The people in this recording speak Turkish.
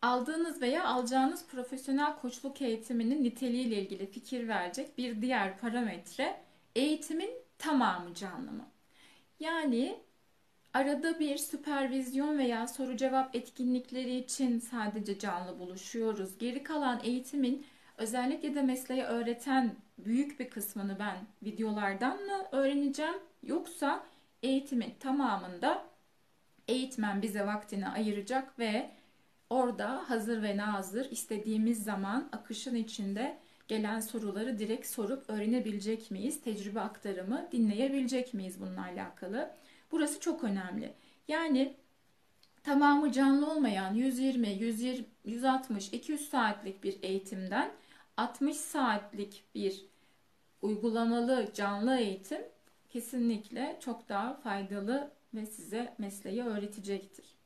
Aldığınız veya alacağınız profesyonel koçluk eğitiminin niteliğiyle ilgili fikir verecek bir diğer parametre eğitimin tamamı canlı mı? Yani arada bir süpervizyon veya soru cevap etkinlikleri için sadece canlı buluşuyoruz. Geri kalan eğitimin özellikle de mesleği öğreten büyük bir kısmını ben videolardan mı öğreneceğim, yoksa eğitimin tamamında eğitmen bize vaktini ayıracak ve orada hazır ve nazır istediğimiz zaman akışın içinde gelen soruları direkt sorup öğrenebilecek miyiz? Tecrübe aktarımı dinleyebilecek miyiz bununla alakalı? Burası çok önemli. Yani tamamı canlı olmayan 120, 120, 160, 200 saatlik bir eğitimden 60 saatlik bir uygulamalı canlı eğitim kesinlikle çok daha faydalı ve size mesleği öğretecektir.